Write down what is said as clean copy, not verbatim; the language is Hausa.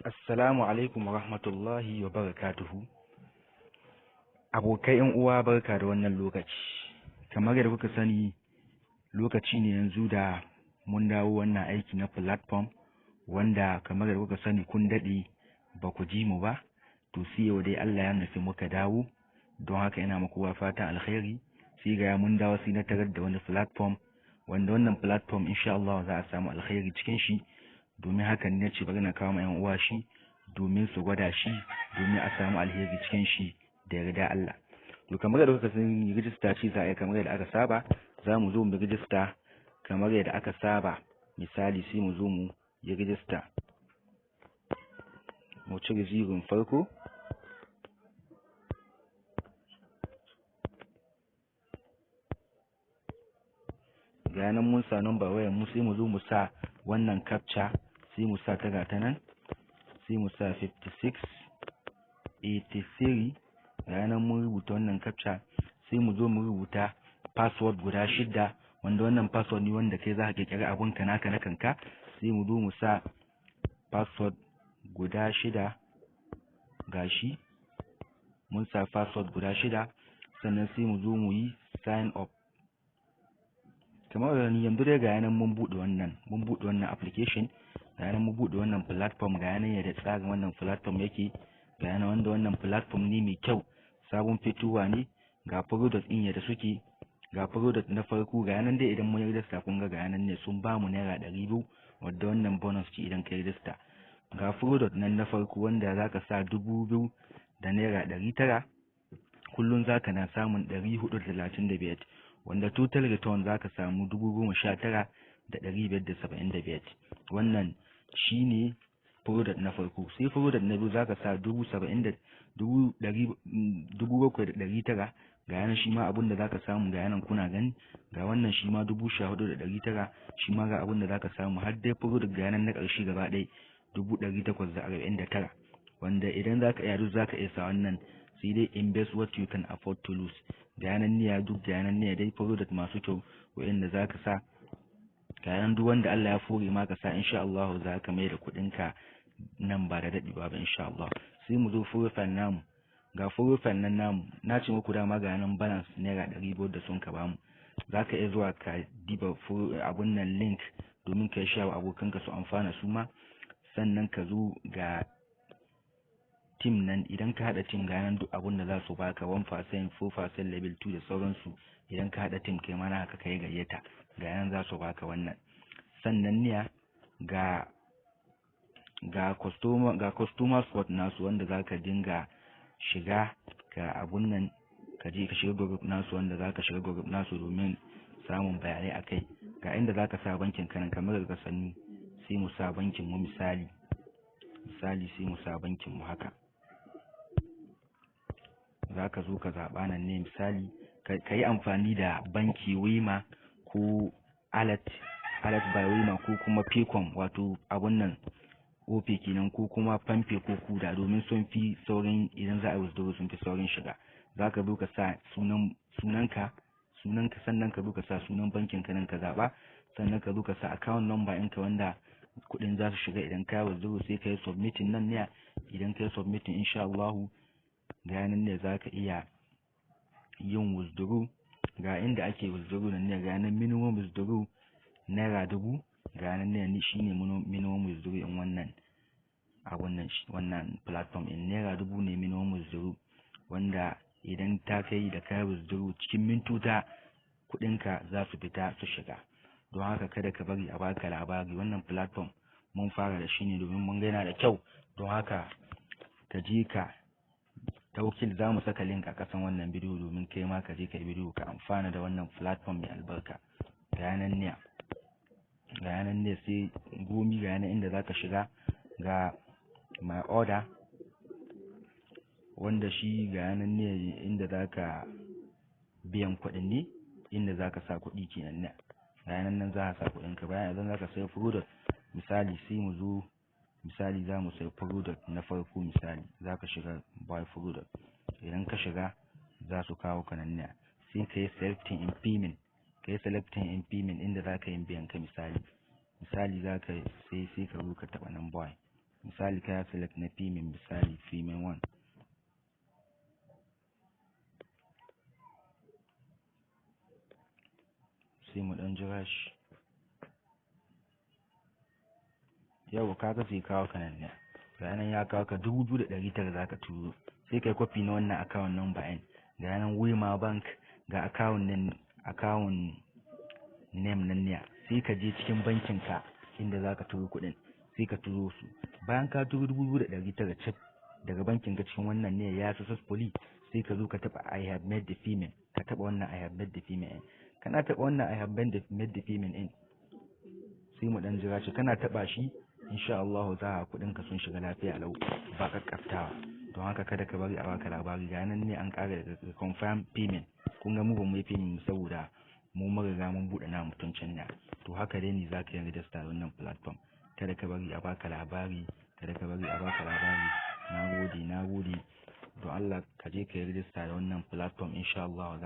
Assalamu alaikum wa rahmatullahi wa barakatuhu. Abokai ‘yan uwa barka da wannan lokaci. Kamar yadda kuka sani lokaci ne yanzu da mun dawo wannan aiki na platform wanda kamar yadda kuka sani kun daɗe ba ku ji mu ba. To sai yau dai Allah ya nufi muka dawo don haka ina muku fatan alkhairi. Sai ga mun dawo sai na tarar da wani platform wanda wannan platform insha Allah za a samu alkhairi cikin shi. Domin hakan ne ce bari na kawo ma ‘yan uwa shi domin su gwada shi domin a samu alheri cikin shi da yarda Allah. To kamar yadda kuka sani rijista ce za a yi kamar yadda aka saba, za mu zo mu rijista kamar yadda aka saba. Misali sai mu zo mu yi rijista, mu cire zirin farko, ga nan mun sa number wayar mu, sai mu zo mu sa wannan captcha, sai mu sa ta gata nan, sai mu sa 5683, ga nan mun rubuta wannan captcha. Sai mu zo mu rubuta password guda 6 wanda wannan password ne wanda kai za ka kirkira abun ka naka na kanka. Sai mu zo mu sa password guda 6, gashi mun sa password guda 6, sannan sai mu zo mu yi sign up. Kamar ni yanzu dai ga nan mun buɗe wannan application, ga nan mun buɗe wannan platform, ga nan yadda tsarin wannan platform yake, ga nan wanda wannan platform ne mai kyau, sabon fitowa ne, ga product ɗin yadda suke, ga product na farko ga nan dai idan mun yi register kun ga nan ne sun ba mu naira 200 wadda wannan bonus ce idan ka register. Ga product nan na farko wanda zaka sa 2000 da naira 900, kullum zaka na samun 435, wanda total return zaka samu 19575. wannan shine product na farko. Sai product na biyu zaka sa 7,900, ga yanan shi ma abin da zaka samu ga yanan kuna gani, ga wannan shi ma 14,900, shi ma ga abin da zaka samu har dai product ga yanan na ƙarshe gaba ɗaya 849, wanda idan zaka iya duk zaka iya sa wannan, sai dai invest what you can afford to lose. Ga yanan ne duk ga yanan ne dai product masu kyau wa'anda zaka sa, ga yanan duk wanda Allah ya fore ma ka sa insha Allah za ka mai da kuɗin ka nan ba da daɗewa ba insha Allah. Sai mu zo profile namu, ga profile nan namu na ce muku dama ga nan balance naira 500 da sun ka bamu. Za ka iya zuwa ka diba abun nan link domin ka share wa abokanka su amfana su ma. Sannan ka zo ga team nan, idan ka haɗa team ga nan duk abun da za su baka 1%, 4%, level 2 da sauransu. Idan ka haɗa team kai mana haka kai gayyata ga nan za su baka wannan. Sannan ne ga customer spot nasu wanda zaka dinga shiga ka abun nan, ka je ka shiga group nasu wanda zaka shiga group nasu domin samun bayanai akai. Ga inda zaka sa bankin ka nan kamar daga sannu, sai mu sa bankin mu misali sai mu sa bankin mu haka. Zaka zo ka zaba nan ne misali ka yi amfani da banki Wema ko Alert by Wema ko kuma Paycom, wato abun nan OP kenan, ko kuma Pampe ko Kuda, domin sun fi saurin idan za a withdraw sun fi saurin shiga. Zaka zo ka sa sunanka sannan ka zo ka sa sunan bankin ka nan ka zaba, sannan ka zo ka sa account number ɗinka wanda kuɗin za su shiga idan ka withdraw. Sai ka yi submitting nan ne, idan ka yi submitting insha Allah ga nan ne zaka iya yin withdraw. Ga inda ake withdraw nan ne, ga nan minimum withdraw naira 1000, ga nan ne shine minimum withdraw in wannan wannan platform in naira 1000 ne minimum withdraw, wanda idan ta kai da kai withdraw cikin mintuta kuɗinka za su fita su shiga. Don haka kada ka bari a baka labari, wannan platform mun fara da shi ne domin mun ga yana da kyau. Don haka ka je ka tawakkil, za mu saka link a kasan wannan bidiyo domin kai ma ka je ka yi bidiyo ka amfana da wannan platform mai albarka. Ga yanan ne sai gomi, ga yanan inda zaka shiga ga my order, wanda shi ga yanan ne inda zaka biyan kuɗin ne, inda zaka sa kuɗi kenan ne. Ga yanan nan za ka sa kuɗin ka. Bayan idan zaka sai product misali, sai mu zo misali za mu sai product na farko, misali za ka shiga buy product. Idan ka shiga za su kawo ka nan ne, sai ka yi selecting in payment inda za ka yi biyan ka. Misali za ka sai ka zo ka taɓa nan buy, misali ka select na payment, misali payment 1. sai mu dan jira shi. yau kaga sai kawo ka nan ne, ga nan ya kawo ka 2,900 zaka turo, sai kai copy na wannan account number ɗin, ga nan Wema Bank, ga account name nan ne, sai ka je cikin bankin ka inda zaka turo kuɗin, sai ka turo su. bayan ka turo 2,900 cif daga bankin ka cikin wannan ne ya successfully, sai ka zo ka taba I have made the payment, ka taba wannan I have made the payment. kana taba wannan I have made the payment in, sai mu dan jira shi, kana taba shi insha Allah za a kudin ka sun shiga lafiya lau ba kakkaftawa. don haka kada ka bari a baka labari, ga nan ne an kara da confirm payment. kun ga mu ba mu yi payment saboda mu riga mun bude na mutuncin na. to haka dai ne zaka yi register wannan platform. kada ka bari a baka labari, nagode don Allah ka je ka yi register da wannan platform insha Allah.